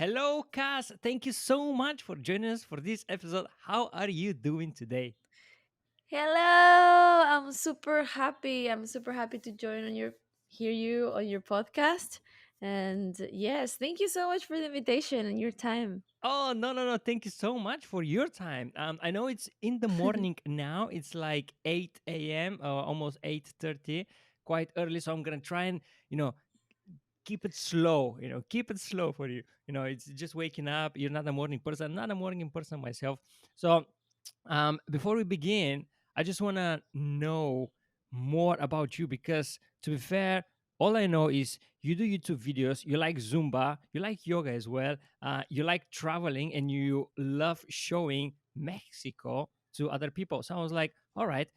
Hello, Cass. Thank you so much for joining us for this episode. How are you doing today? Hello, I'm super happy. I'm super happy to join on your hear you on your podcast. And yes, thank you so much for the invitation and your time. Oh, no, no, no. Thank you so much for your time. I know it's in the morning now. It's like 8 a.m., almost 8:30, quite early. So I'm going to try and, you know, keep it slow, keep it slow for you. It's just waking up. You're not a morning person. I'm not a morning person myself. So before we begin, I just want to know more about you because, to be fair, all I know is you do YouTube videos, you like Zumba, you like yoga as well, you like traveling, and you love showing Mexico to other people. So I was like, all right,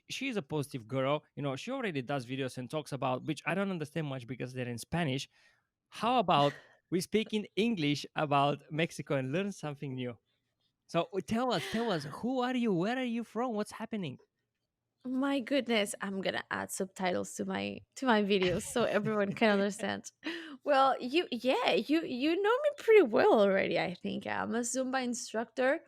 she's a positive girl. She already does videos and talks about, which I don't understand much because they're in Spanish. How about we speak in English about Mexico and learn something new? So tell us, who are you? Where are you from? What's happening? My goodness, I'm gonna add subtitles to my videos so everyone can understand. Well, you know me pretty well already. I think I'm a Zumba instructor.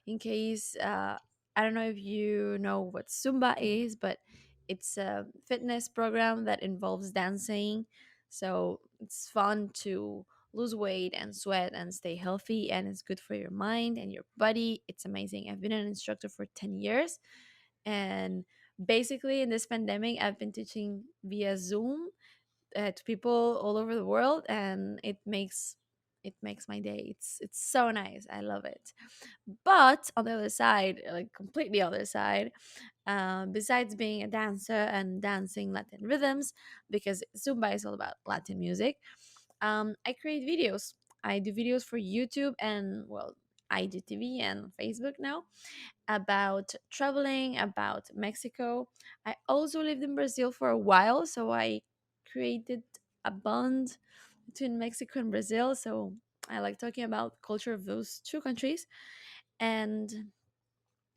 In case I don't know if you know what Zumba is, but it's a fitness program that involves dancing. So it's fun to lose weight and sweat and stay healthy, and it's good for your mind and your body. It's amazing. I've been an instructor for 10 years, and basically in this pandemic I've been teaching via Zoom to people all over the world, and it makes my day. It's so nice. I love it. But on the other side, like completely other side, besides being a dancer and dancing Latin rhythms, because Zumba is all about Latin music, I create videos. I do videos for YouTube and, well, IGTV and Facebook now, about traveling, about Mexico. I also lived in Brazil for a while, so I created a bond between Mexico and Brazil. So I like talking about culture of those two countries, and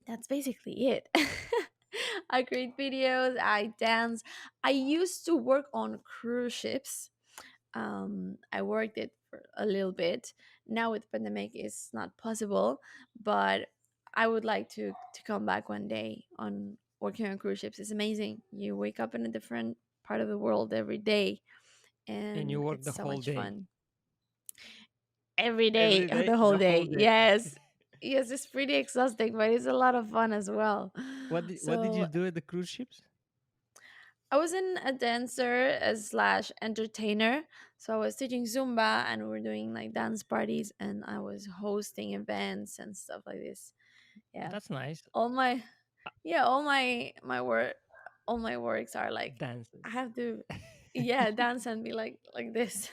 that's basically it. I create videos, I dance. I used to work on cruise ships. I worked it for a little bit. Now with pandemic it's not possible, but I would like to come back one day on working on cruise ships. It's amazing. You wake up in a different part of the world every day, And you and work it's the so whole much day. fun. Every day, Every day, the whole the whole day. day. Yes. Yes, it's pretty exhausting, but it's a lot of fun as well. What did you So do at the cruise ships? I wasn't a dancer as slash entertainer. So I was teaching Zumba, and we were doing like dance parties, and I was hosting events and stuff like this. Yeah. That's nice. All my yeah, all my work all my works are like I Dances. have to, yeah, dance and be like this.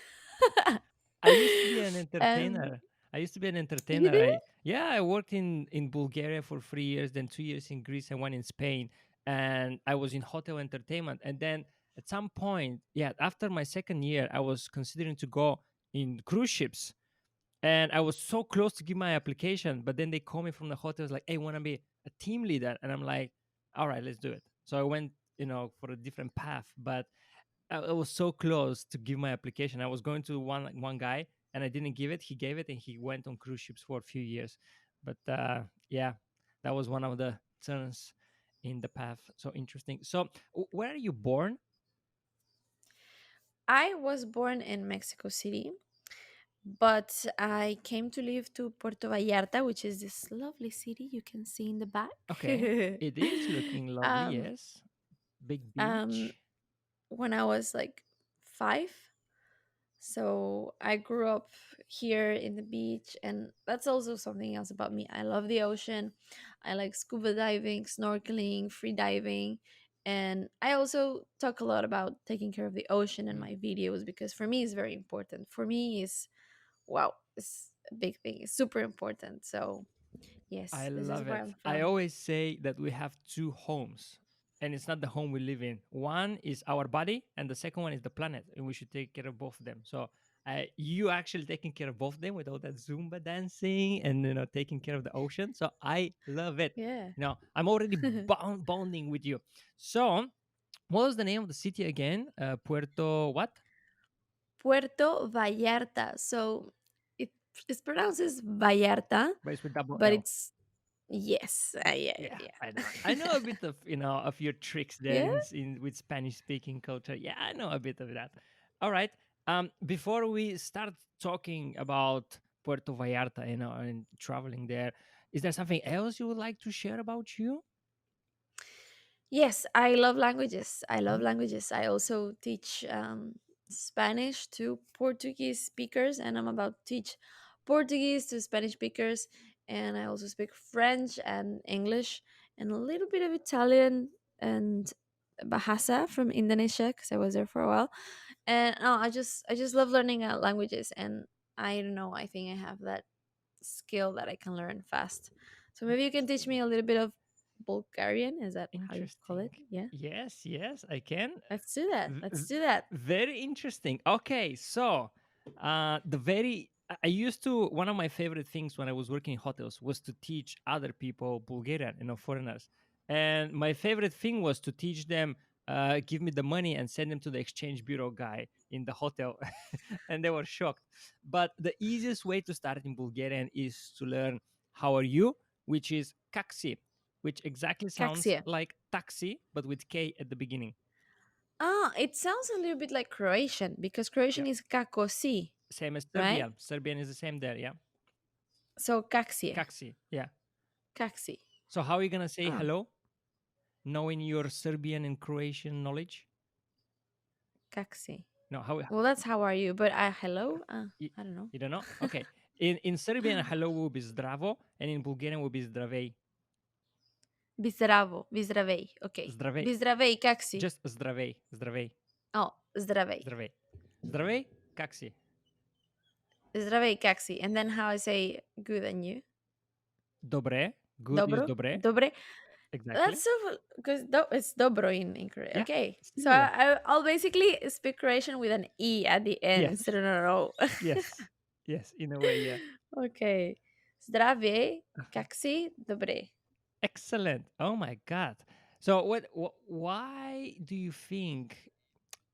I used to be an And entertainer. I used to be an you entertainer. do? I worked in Bulgaria for 3 years, then 2 years in Greece and one in Spain, and I was in hotel entertainment. And then at some point, yeah, after my second year, I was considering to go in cruise ships, and I was so close to give my application, but then they call me from the hotels like, "Hey, want to be a team leader?" And I'm like, "All right, let's do it." So I went, for a different path, but I was so close to give my application. I was going to one guy, and I didn't give it. He gave it, and he went on cruise ships for a few years. But yeah, that was one of the turns in the path. So interesting. So where are you born? I was born in Mexico City, but I came to live to Puerto Vallarta, which is this lovely city you can see in the back. Okay, it is looking lovely. um, Yes, big um, beach. when I was like 5. So I grew up here in the beach, and that's also something else about me. I love the ocean. I like scuba diving, snorkeling, free diving. And I also talk a lot about taking care of the ocean in Mm. my videos, because for me it's very important. For me is wow, it's a big thing. It's super important. So I yes, this is love where it. I'm I from. always say that we have two homes, and it's not the home we live in. One is our body, and the second one is the planet, and we should take care of both of them. So, you actually taking care of both of them with all that Zumba dancing and taking care of the ocean. So I love it. Yeah. I'm already bonding with you. So, what was the name of the city again? Puerto what? Puerto Vallarta. So it It's pronounced as Vallarta, but it's with double but L. it's yes, yeah, Yeah, yeah, I know. yeah. I know a bit of of your tricks there Yeah. in with Spanish speaking culture. Yeah, I know a bit of that. All right. Before we start talking about Puerto Vallarta, and traveling there, is there something else you would like to share about you? Yes, I love languages. I love Mhm. languages. I also teach Spanish to Portuguese speakers, and I'm about to teach Portuguese to Spanish speakers. And I also speak French and English and a little bit of Italian and Bahasa from Indonesia because I was there for a while. And no, I just love learning languages, and I don't know. I think I have that skill that I can learn fast. So maybe you can teach me Interesting. a little bit of Bulgarian. Is that how you call Interesting. it? Yeah. Yes, yes, I can. Let's do that. V- Let's v- do that. Very interesting. Okay, so the very I used to one of my favorite things when I was working in hotels was to teach other people Bulgarian, foreigners. And my favorite thing was to teach them, give me the money and send them to the exchange bureau guy in the hotel, and they were shocked. But the easiest way to start in Bulgarian is to learn "How are you," which is "kaksi," which exactly sounds Kaksia. like taxi but with K at the beginning. Ah, it sounds a little bit like Croatian because Croatian Yeah. is kakosi, Same as right? Serbian. Serbian is the same there, yeah. So kaksie. Kaksi, yeah. Kaksi. So how are you gonna say Ah, hello, knowing your Serbian and Croatian knowledge? kaksi. No, how Well, that's how are you, but hello? you, I don't know. you don't know? Okay. In Serbian, hello will be zdravo, and in Bulgarian will be zdravej. Bizdravo, bizdravej. Okay. Zdravej. Bizdravej, kaksi. Just zdravej. Zdravej. Oh, zdravej. Zdravej. Zdravej, kaksi. Zdravej, kaksi. And then how I say good and you? Dobre. Good is Dobro? dobre. Dobre? Exactly. That's so because it's dobro in Korean. Yeah. Okay, so Similar. I'll basically speak Croatian with an e at the end Yes. instead of an o. Yes. Yes. In a way, yeah. Okay, zdravie, Uh-huh. kak si, dobre. Excellent. Oh my God. So why do you think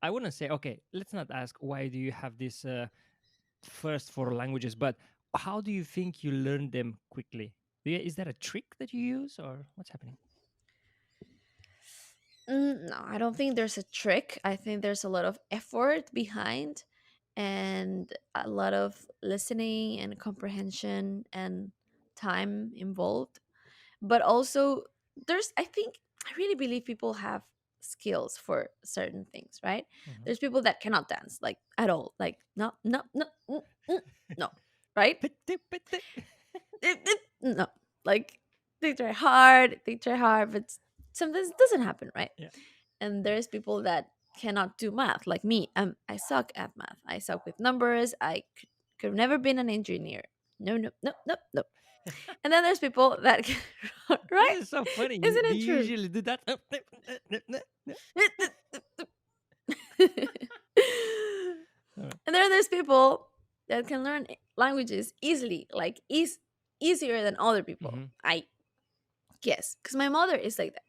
I wouldn't say, okay, let's not ask why do you have this first four languages, but how do you think you learn them quickly? Is that a trick that you use or what's happening? No, I don't think there's a trick. I think there's a lot of effort behind and a lot of listening and comprehension and time involved. But also, I think, I really believe people have skills for certain things, right? Mhm. There's people that cannot dance, like at all, like no, no, no, no, right? No, like they try hard, but sometimes it doesn't happen, right? Yeah. And there's people that cannot do math, like me. I suck at math. I suck with numbers. Could have never been an engineer. No, no, no, no, no. And then there's people that can, right? This is so funny. Isn't Do it you true? usually do that? All right. And then there's people that can learn languages easily, like easier than other people. Mhm. I guess because my mother is like that.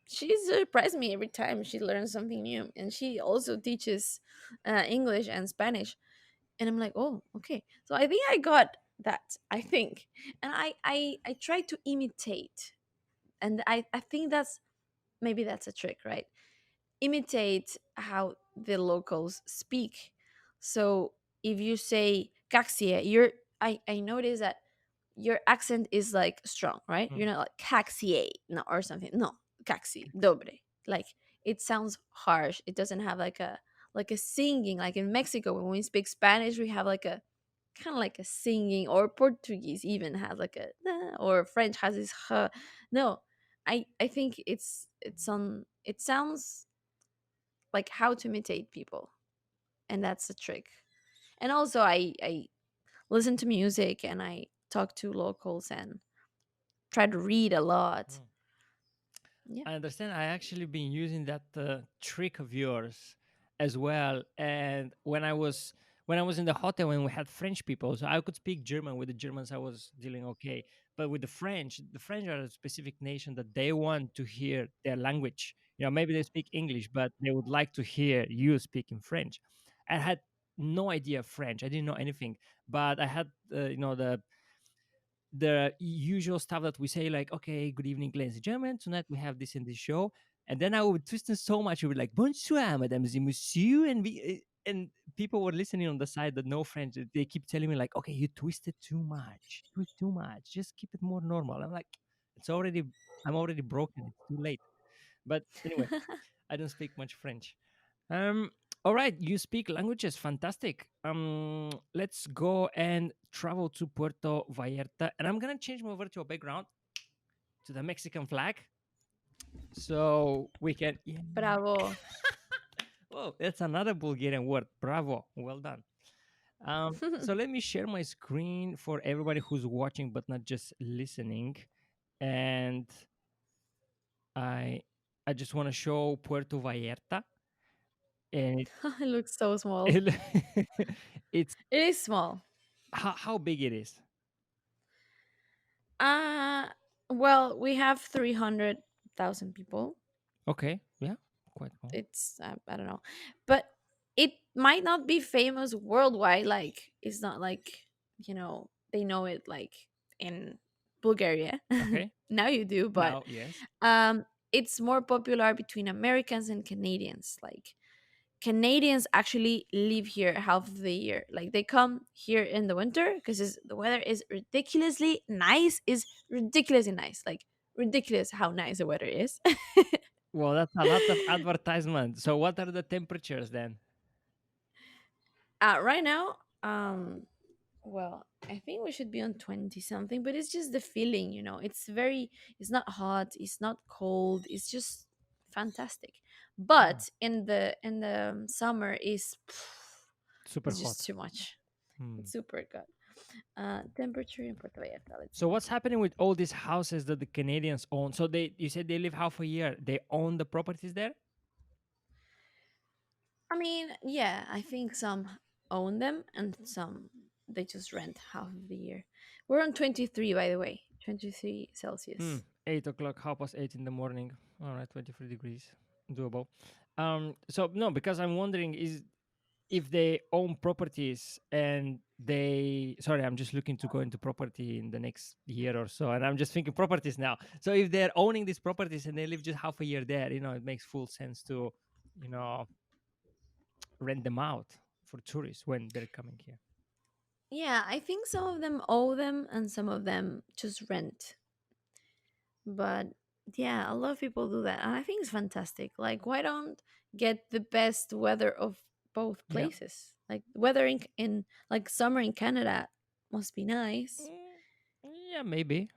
She surprised me every time she learns something new, and she also teaches English and Spanish. And I'm like, oh, okay. So I think I got that. I think, and I try to imitate, and I think that's maybe that's a trick, right? Imitate how the locals speak. So if you say "caxie," I notice that your accent is like strong, right? You're Mm. not like "caxie," no, or something. No, "caxi," dobre. Like it sounds harsh. It doesn't have like a singing. Like in Mexico, when we speak Spanish, we have like a kind of like a singing, or Portuguese even has like a or French has this no. I think it's on it sounds like how to imitate people, and that's the trick. And also I listen to music, and I talk to locals and try to read a lot. Mm. Yeah. I understand. I actually been using that trick of yours as well. And when I was in the hotel when we had French people, so I could speak German. With the Germans, I was dealing okay, but with the French are a specific nation that they want to hear their language. Maybe they speak English, but they would like to hear you speaking French. I had no idea French. I didn't know anything, but I had the usual stuff that we say, like, okay, good evening, ladies and gentlemen, tonight we have this in this show. And then I would twist it so much, it would like, bonsoir, madame et monsieur. And people were listening on the side that no French. They keep telling me, like, okay, you twisted too much. Twist too much. Just keep it more normal. I'm like, it's already, I'm already broken. It's too late. But anyway, I don't speak much French. Um, all right, you speak languages, fantastic. Let's go and travel to Puerto Vallarta, and I'm gonna change my virtual background to the Mexican flag, so we can. Yeah. Bravo. Whoa, that's another Bulgarian word. Bravo, well done. So let me share my screen for everybody who's watching but not just listening, and I I just want to show Puerto Vallarta, and It looks so small. it, it's It is small. how big it is. Uh well, we have 300,000 people. Okay, yeah, quite cool. It's I don't know. But it might not be famous worldwide, like it's not like, they know it like in Bulgaria. Okay, Now you do, but now yes. it's more popular between Americans and Canadians. Like Canadians actually live here half of the year. Like they come here in the winter because the weather is ridiculously nice. Is ridiculously nice. Like ridiculous how nice the weather is. Well, that's a lot of advertisement. So, what are the temperatures then? Right now, well, I think we should be on 20 something, but it's just the feeling, it's not hot, it's not cold, it's just fantastic. Oh, But in the summer is super it's just hot. too much. Hmm. It's super good. Temperature in Puerto Vallarta. Let's So, see. what's happening with all these houses that the Canadians own? So, you said they live half a year. They own the properties there. I mean, yeah, I think some own them and some they just rent half of the year. We're on 23, by the way, 23 Hmm. Celsius. 8 o'clock, 8:30 in the morning. All right, 23 degrees, doable. So no, because I'm wondering is if they own properties and they sorry, I'm just looking to go into property in the next year or so, and I'm just thinking properties now. So if they're owning these properties and they live just half a year there, it makes full sense to you know rent them out for tourists when they're coming here. Yeah, I think some of them owe them and some of them just rent. But yeah, a lot of people do that. And I think it's fantastic. Like, why don't get the best weather of both Yeah. places? Like, weather in like summer in Canada must be nice. Mm, yeah, maybe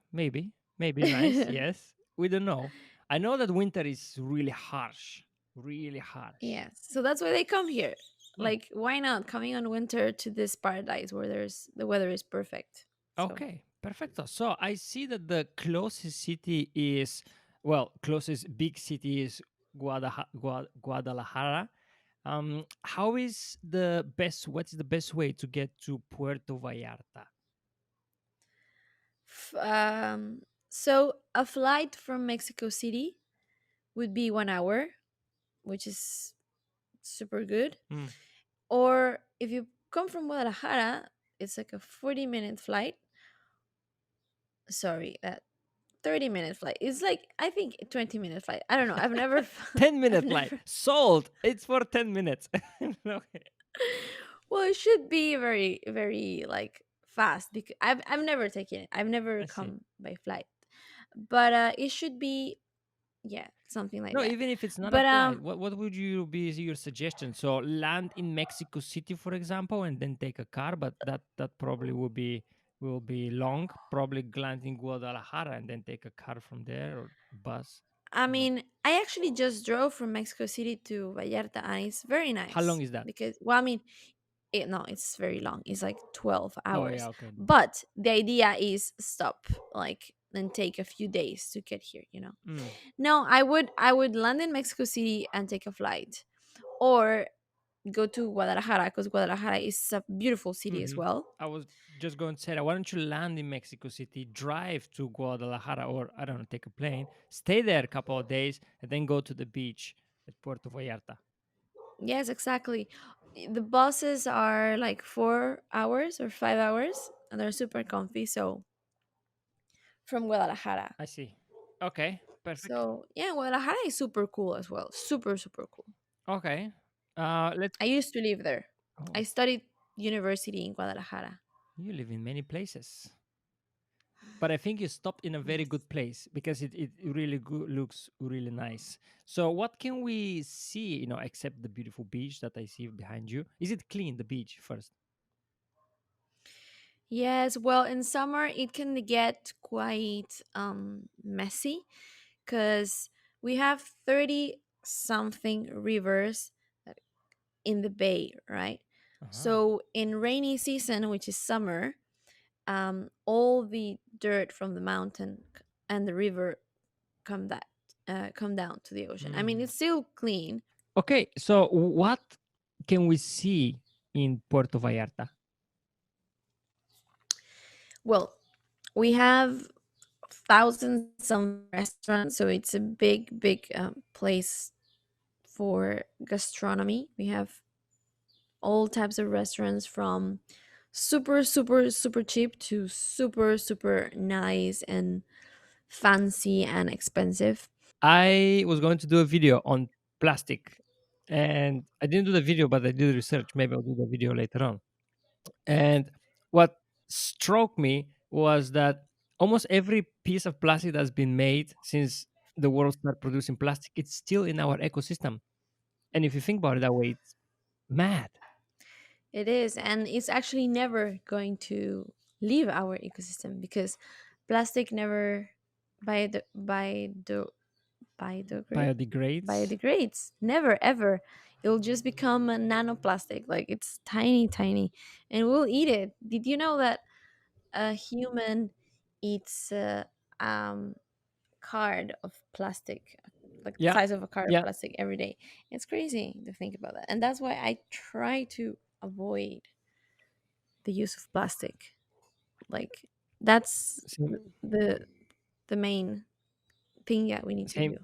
nice. Yes, we don't know. I know that winter is really harsh, really harsh. Yes. So that's why they come here. Hmm. Like, why not coming on winter to this paradise where the weather is perfect? So, Okay, perfecto. So I see that the closest city is, well, closest big city is Guadalajara. What is the best way to get to Puerto Vallarta? f- um, so a flight from Mexico City would be 1 hour, which is super good. Hmm. Or if you come from Guadalajara, it's like a 40-minute flight. Sorry, that 30-minute flight. It's like I think 20-minute flight. I don't know. I've never 10-minute I've flight. never Sold. It's for 10 minutes. Okay. Well, it should be very very like fast because I've never taken it. I've never I see. come by flight. But it should be, yeah, something like No, that. even if it's not a But flight, what would you be your suggestion? So land in Mexico City, for example, and then take a car, but that probably will be long. Probably land in Guadalajara and then take a car from there or bus. I No. mean, I actually just drove from Mexico City to Vallarta, and it's very How long nice is that? because, well, I mean, no, it's very long. It's like 12 Oh yeah, hours. okay, no. But the idea is stop, like, and take a few days to get here. Mm, No, I would land in Mexico City and take a flight, or go to Guadalajara because Guadalajara is a beautiful city as hmm. well. I was just going to say that. Why don't you land in Mexico City, drive to Guadalajara, or I don't know, take a plane, stay there a couple of days, and then go to the beach at Puerto Vallarta. Yes, exactly. The buses are like 4 hours or 5 hours, and they're super comfy. So from Guadalajara. I see. Okay, perfect. So yeah, Guadalajara is super cool as well. Super super cool. Okay. Let's. I used to live there. I Oh, studied university in Guadalajara. you live in many places. But I think you stopped in a very Yes. good place because it really looks really nice. So what can we see, except the beautiful beach that I see behind you? Is it clean, the beach first? Yes, well, in summer it can get quite messy because we have 30 something rivers in the bay, right? Uh-huh. So in rainy season, which is summer, all the dirt from the mountain and the river come that come down to the ocean. I mean, Mm. it's still clean. Okay, so what can we see in Puerto Vallarta? Well, we have thousands some restaurants, so it's a big, big place for gastronomy. We have all types of restaurants from super, super, super cheap to super, super nice and fancy and expensive. I was going to do a video on plastic, and I didn't do the video, but I did research. Maybe I'll do the video later on. And what struck me was that almost every piece of plastic that's been made since the world started producing plastic, it's still in our ecosystem. And if you think about it that way, it's mad. It is, and it's actually never going to leave our ecosystem because plastic never biodegrade Biodegrades. biodegrades. Never ever. It will just become a nanoplastic. Like it's tiny, tiny, and we'll eat it. Did you know that a human eats a card of plastic, like the Yeah. size of a card of Yeah. plastic every day? It's crazy to think about that, and that's why I try to avoid the use of plastic. Like that's Same. the the main thing that we need to do. Same.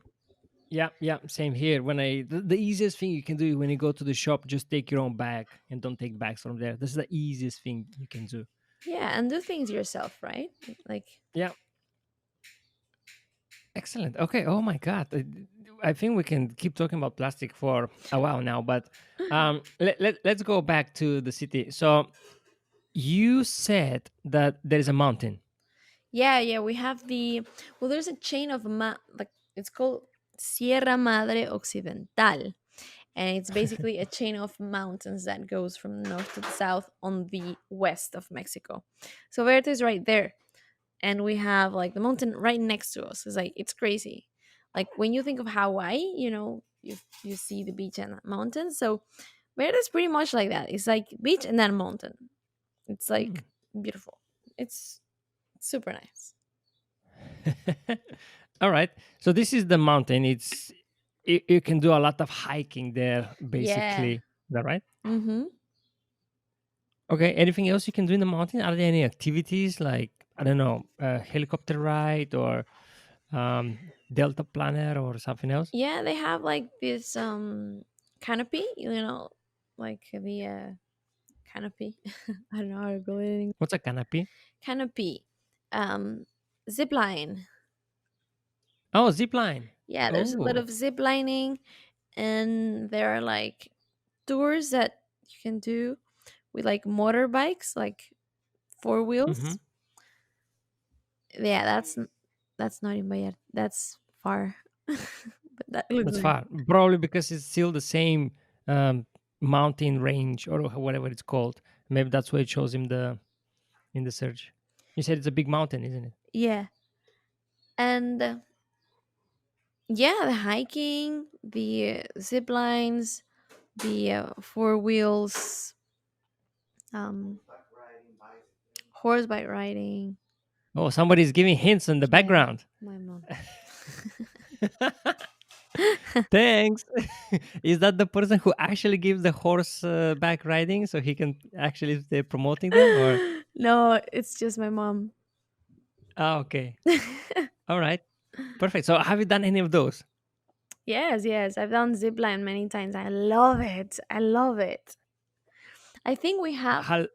Yeah. Yeah. Same here. The easiest thing you can do when you go to the shop, just take your own bag and don't take bags from there. This is the easiest thing you can do. Yeah, and do things yourself, right? Like Yeah. Excellent. Okay. Oh my God. I think we can keep talking about plastic for a while now, but let's go back to the city. So you said that there is a mountain. yeah, yeah, we have well, there's a chain of like it's called Sierra Madre Occidental, and it's basically a chain of mountains that goes from the north to the south on the west of Mexico. So Verde is right there, and we have like the mountain right next to us. It's like it's crazy. Like when you think of Hawaii, you see the beach and mountains. So Verde is pretty much like that. It's like beach and then mountain. It's Hmm. like beautiful. It's super nice. All right. So this is the mountain. You can do a lot of hiking there, Yeah. basically. Is that right? Mm-hmm. Okay. Anything else you can do in the mountain? Are there any activities like, I don't know, a helicopter ride or Delta Planner or something else? Yeah, they have like this canopy, like the canopy. I don't know how to go in. What's a canopy? Canopy. Um Zip line. Oh, zip line. Yeah, there's a lot Oh. of zip lining, and there are like tours that you can do with like motorbikes, like four Hmm. wheels. Yeah, that's not in Vallarta. That's far, but that looks That's nice. far. Probably because it's still the same um, mountain range or whatever it's called. Maybe that's why it shows him in the search. You said it's a big mountain, isn't it? Yeah, and yeah, the hiking, the zip lines, the four wheels, um, horseback riding. Oh, somebody's giving hints in the Yeah, background. my mom. Thanks. Is that the person who actually gives the horse back riding so he can actually stay promoting them? Or No, it's just my mom. okay, all right, perfect. So have you done any of those? Yes, yes, I've done zip line many times. I love it. I love it. I think we have How,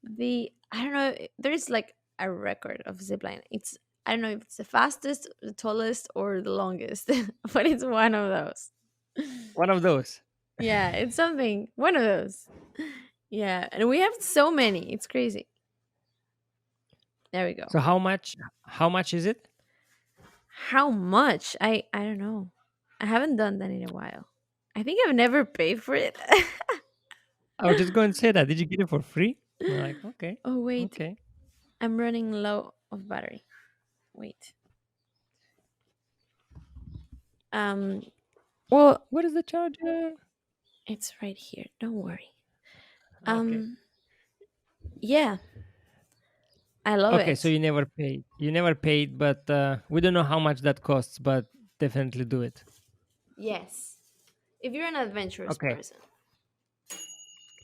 the, I don't know, there's like a record of zipline. It's, I don't know if it's the fastest, the tallest, or the longest, but it's one of those. one of those. Yeah, it's something, one of those. Yeah, and we have so many. It's crazy. There we go. So how much is it? How much? I don't know. I haven't done that in a while. I think I've never paid for it. I was just going to say that. Did you get it for free? I'm like, okay, Oh wait, okay. I'm running low of battery. Wait. Um well, What is the charger? it's right here. Don't worry. Okay. Um yeah, I love Okay, so it. you never paid. You never paid, but we don't know how much that costs, but definitely do it. Yes. If you're an adventurous Okay. person.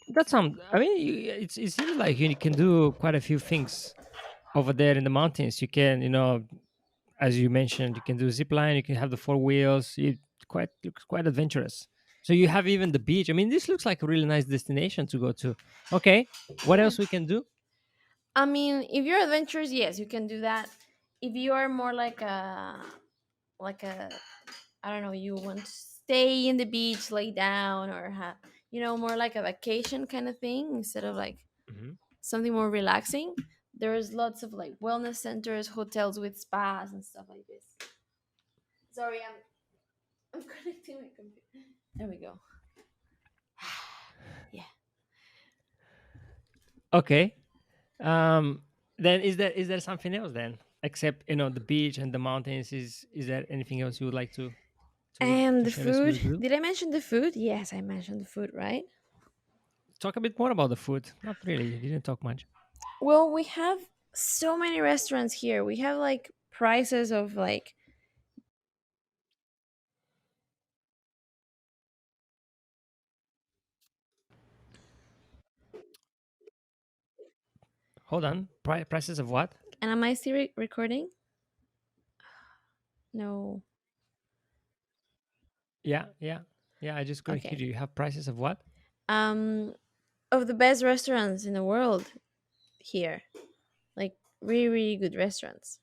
That sounds. I mean, it seems like you can do quite a few things over there in the mountains. You can, as you mentioned, you can do zip line. You can have the four wheels. It quite looks quite adventurous. So you have even the beach. I mean, this looks like a really nice destination to go to. Okay, what Yeah. else we can do? I mean, if you're adventurous, yes, you can do that. If you are more like a, I don't know, you want to stay in the beach, lay down, or have, more like a vacation kind of thing instead of like Mhm. something more relaxing. There's lots of like wellness centers, hotels with spas and stuff like this. Sorry, I'm connecting my computer. There we go. Yeah. Okay. Um. Then is there something else then except the beach and the mountains? Is there anything else you would like to And to the share us with food. us do? Did I mention the food? Yes, I mentioned the food, right? Talk a bit more about the food. Not really. You didn't talk much. Well, we have so many restaurants here. We have like prices of like, Hold on. Prices of what? and am I still recording? No. Yeah, yeah, yeah. I just couldn't hear Okay. you. You have prices of what? Um, of the best restaurants in the world here, like really, really good restaurants.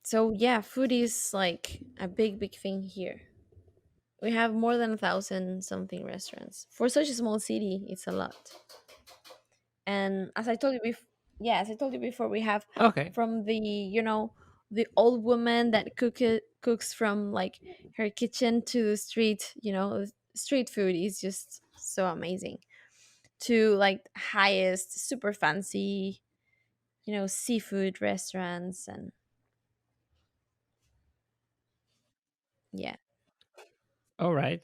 So yeah, food is like a big, big thing here. We have more than 1,000 something restaurants for such a small city. It's a lot. And as I told you before, yeah, as I told you before, we have Okay. from the, the old woman that cooks from like her kitchen to the street. Street food is just so amazing. To like highest, super fancy, seafood restaurants, and yeah. All right.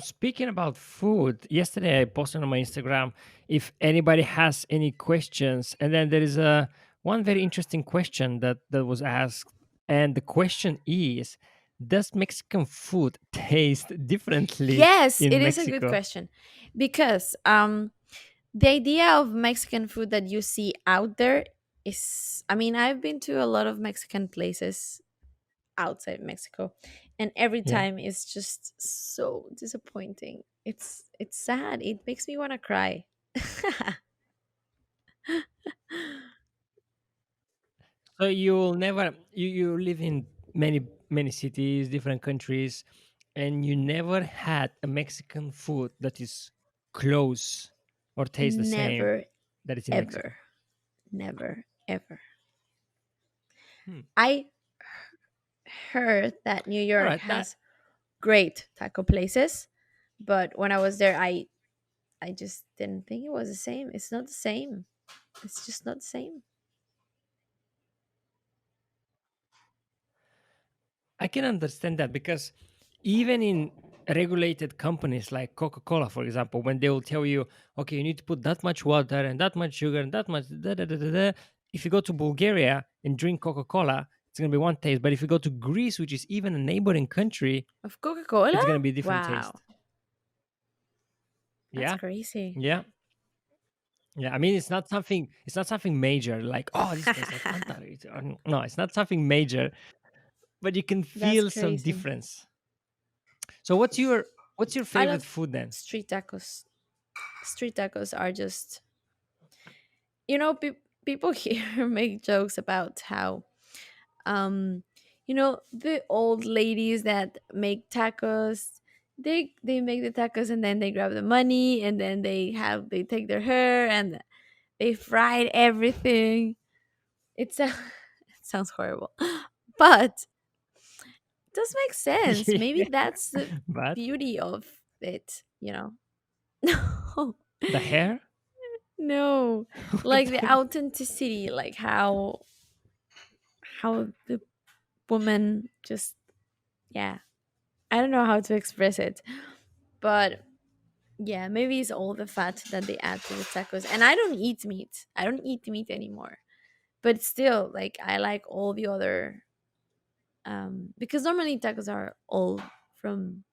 Speaking about food, yesterday I posted on my Instagram if anybody has any questions, and then there is a one very interesting question that was asked, and the question is, does Mexican food taste differently Yes, in it is a good Mexico? question because the idea of Mexican food that you see out there is, I mean, I've been to a lot of Mexican places outside Mexico, and every Yeah. time it's just so disappointing. It's sad. It makes me want to cry. So you'll never you live in many cities, different countries, and you never had a Mexican food that is close or tastes the same Never, that is in Mexico. ever, never, ever. Hmm. I heard that New All York right. That has great taco places, but when I was there, I just didn't think it was the same. It's not the same. It's just not the same. I can understand that because even in regulated companies like Coca-Cola, for example, when they will tell you, okay, you need to put that much water and that much sugar and that much da, da, da, da, da. If you go to Bulgaria and drink Coca-Cola, it's gonna be one taste. But if you go to Greece, which is even a neighboring country, Of Coca Cola? it's gonna be a different Wow, taste. that's Yeah, crazy. yeah, yeah. I mean, it's not something major like, oh, this tastes like Fanta. No, it's not something major, but you can That's feel some crazy. difference. So what's your I favorite love food then? street tacos. Street tacos are just, you know, people here make jokes about how, um the old ladies that make tacos, they make the tacos and then they grab the money and then they take their hair and they fried everything. It's a it sounds horrible, but it does make sense. Maybe Yeah, that's the but beauty of it, no, the hair. no, What like the the- authenticity, like how the woman just, yeah, I don't know how to express it, but yeah, maybe it's all the fat that they add to the tacos. And I don't eat meat. I don't eat meat anymore. But still, like, I like all the other, because normally tacos are all from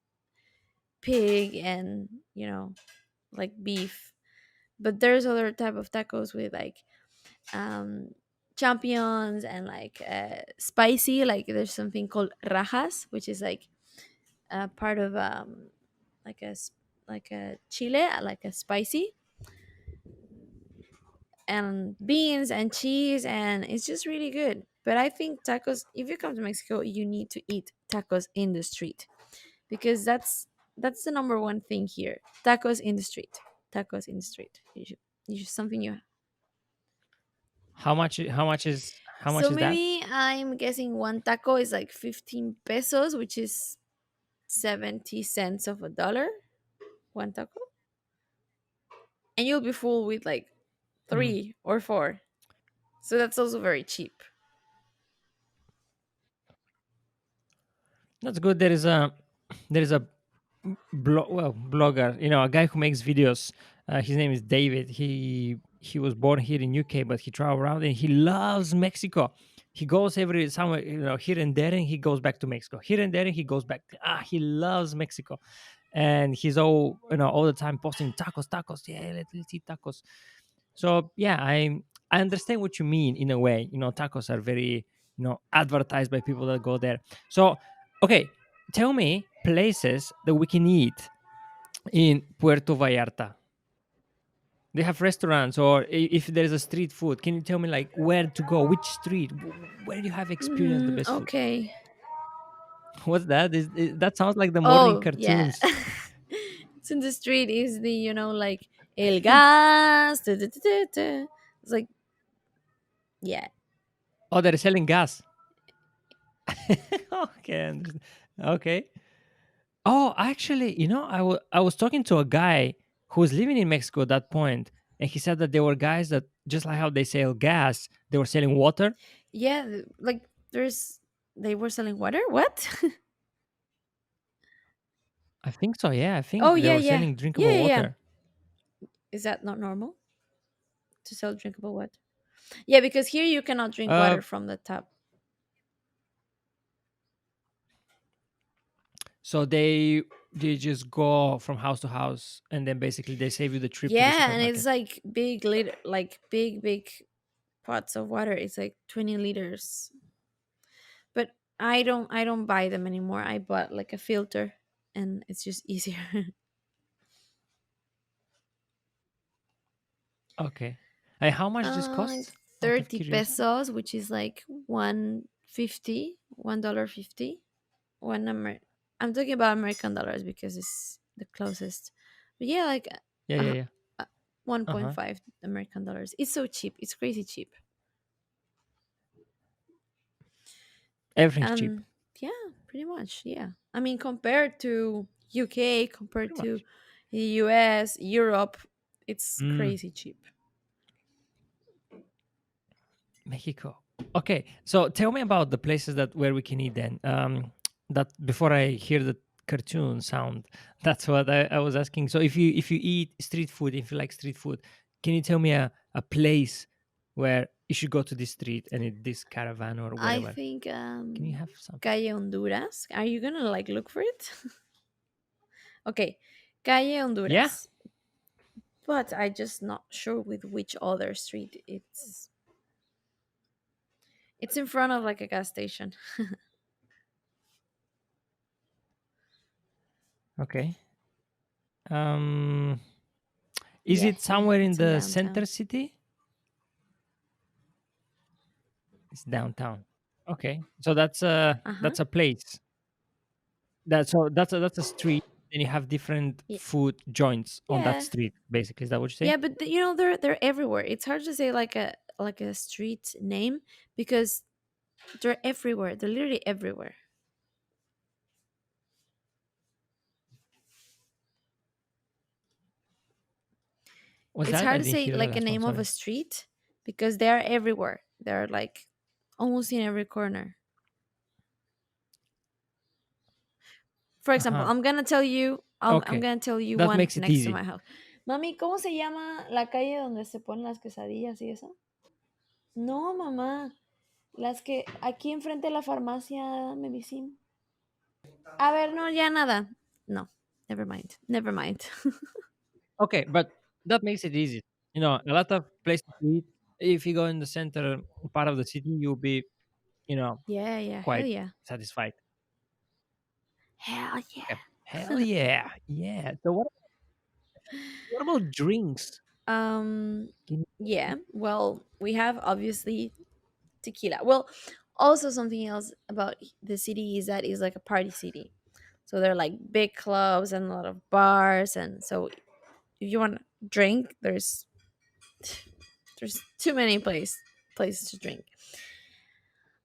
pig and, like beef. But there's other type of tacos with like, um champions and like, spicy. Like there's something called rajas, which is like, part of, like like a chile, like a spicy, and beans and cheese, and it's just really good. But I think tacos, if you come to Mexico, you need to eat tacos in the street, because that's the number one thing here. Tacos in the street. Tacos in the street. You should something you. how much? How much So is that? maybe I'm guessing one taco is like 15 pesos, which is 70 cents of a dollar. One taco, and you'll be full with like Mm, 3 or 4. So that's also very cheap. that's good. There is a blogger, a guy who makes videos. His name is David. He was born here in UK, but he traveled around and he loves Mexico. He goes every somewhere, here and there, and he goes back to Mexico. Here and there, and he goes back. He loves Mexico, and he's all the time posting tacos, tacos. Yeah, let's eat tacos. So yeah, I understand what you mean in a way. Tacos are very advertised by people that go there. So okay, tell me places that we can eat in Puerto Vallarta. They have restaurants, or if there's a street food, can you tell me like where to go, which street, where you have experienced the best food? Okay. What's that? That sounds like the morning Oh, yeah. cartoons. It's in the street is the, like, El Gas. It's like, yeah. Oh, they're selling gas. Okay, I understand. Okay. Oh, actually, I was talking to a guy who was living in Mexico at that point, and he said that there were guys that, just like how they sell gas, they were selling water. Yeah, like they were selling water? What? I think so. Yeah, I Oh, think they yeah, were yeah. selling Yeah, drinkable yeah, yeah. water. Is that not normal to sell drinkable water? Yeah, because here you cannot drink Uh, water from the tap. so they just go from house to house, and then basically they save you the trip to the Yeah, and it's supermarket. like big liter, like big pots of water. It's like 20 liters. But I don't buy them anymore. I bought like a filter, and it's just easier. Okay. And how much this It's costs? Out of 30 curiosity. pesos, which is like 150, $1.50. I'm talking about American dollars because it's the closest. But yeah, like, Yeah, yeah, uh, yeah. uh, Uh huh. 1.5 American dollars. It's so cheap. It's crazy cheap. Everything's cheap. And yeah, pretty much. Yeah. I mean, compared to UK, compared Pretty to much. the US, Europe, it's Mm. crazy cheap. Mexico. Okay, so tell me about the places that where we can eat then. That before I hear the cartoon sound, that's what I was asking. So if you eat street food, if you like street food, can you tell me a place where you should go to this street and eat this caravan or I whatever? think, Can you have some? Calle Honduras. Are you gonna like look for it? Okay, Calle Yeah. Honduras. But I just not sure with which other street. It's in front of like a gas station. Okay. Um. Is Yeah, it yeah, somewhere in it's in the downtown. center city? It's downtown. Okay, so Uh huh. that's a place. That's a street, and you have different Yeah, food joints on that yeah, street. Basically, is that what you say? yeah. But they're everywhere. It's hard to say like a street name because they're everywhere. They're literally everywhere. What's It's that? I hard to didn't say hear the like a last one. name of a Sorry. street because they're everywhere. They're like almost in every corner. For Uh example, huh. I'm Okay, gonna tell you that one makes it next to easy. my house. Mami, ¿cómo se llama la calle donde se ponen las quesadillas y eso? No, mamá. Las que aquí enfrente de la farmacia medicina. A ver, no, ya nada. No, never mind. Never mind. Okay, but that makes it easy. A lot of places to eat. If you go in the center part of the city, you'll be, you know, Yeah, yeah, hell quite yeah. satisfied. Hell Okay. yeah. Hell yeah, yeah. So what about drinks? um, Can yeah. Well, we have obviously tequila. Well, also something else about the city is that it's like a party city. So there are like big clubs and a lot of bars, and so if you want to drink, there's too many places to drink.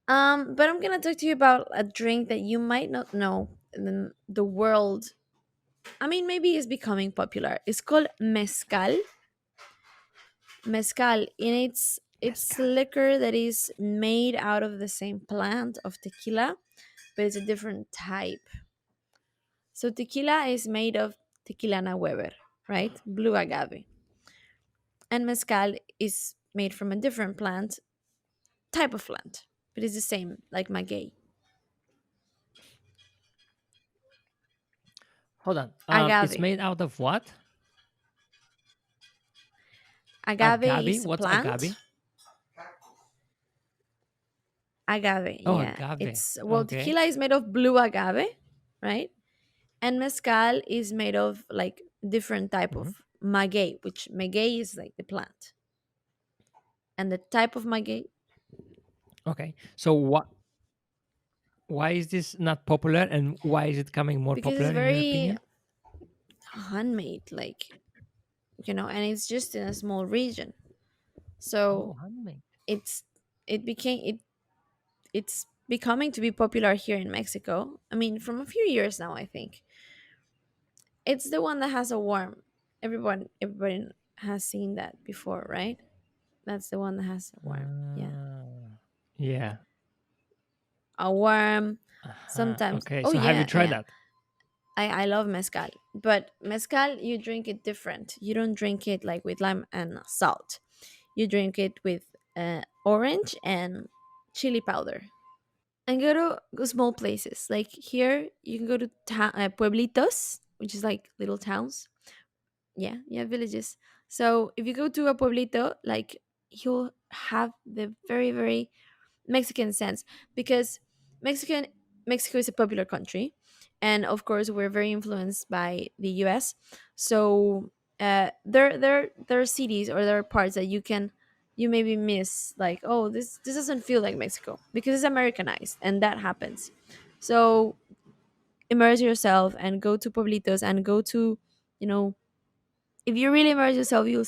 But I'm gonna talk to you about a drink that you might not know. The world, I mean, maybe it's becoming popular. It's called mezcal. Mezcal, and it's mezcal. liquor that is made out of the same plant of tequila, but it's a different type. So tequila is made of Tequilana Weber, right? Blue agave. And mezcal is made from a different plant, type of plant, but it's the same, like maguey. Hold on. It's Agave. made out of what? Agave Agave? is a What's plant. agave? Agave, Oh, yeah. agave. It's well, Okay. tequila is made of blue agave, right? And mezcal is made of like different type Mhm. of maguey, which maguey is like the plant. And the type of maguey, Okay. So why is this not popular, and why is it coming more because it's popular in your very opinion? handmade, like, and it's just in a small region. So Oh, handmade. it's it became it's becoming to be popular here in Mexico. I mean, from a few years now, I think. It's the one that has a worm. Everybody has seen that before, right? That's the one that has a worm. Yeah. Yeah. A worm. Uh-huh. Sometimes. Okay. Oh So have you yeah, tried yeah. that? I love mezcal. But mezcal you drink it different. You don't drink it like with lime and salt. You drink it with orange and chili powder. And go small places. Like here, you can go to pueblitos, which is like little towns. Yeah, yeah, villages. So if you go to a pueblito, like you'll have the very, very Mexican sense because Mexican Mexico is a popular country, and of course we're very influenced by the U.S. So there are cities or there are parts that you maybe miss, like, oh, this doesn't feel like Mexico because it's Americanized, and that happens. So immerse yourself and go to pueblitos and go to, you know if you really immerse yourself, you'll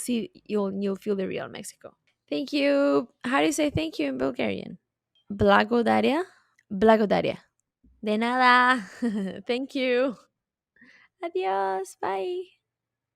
feel the real Mexico. Thank you. How do you say thank you in Bulgarian? Blagodaria? Blagodaria. De nada. Thank you. Adios. Bye.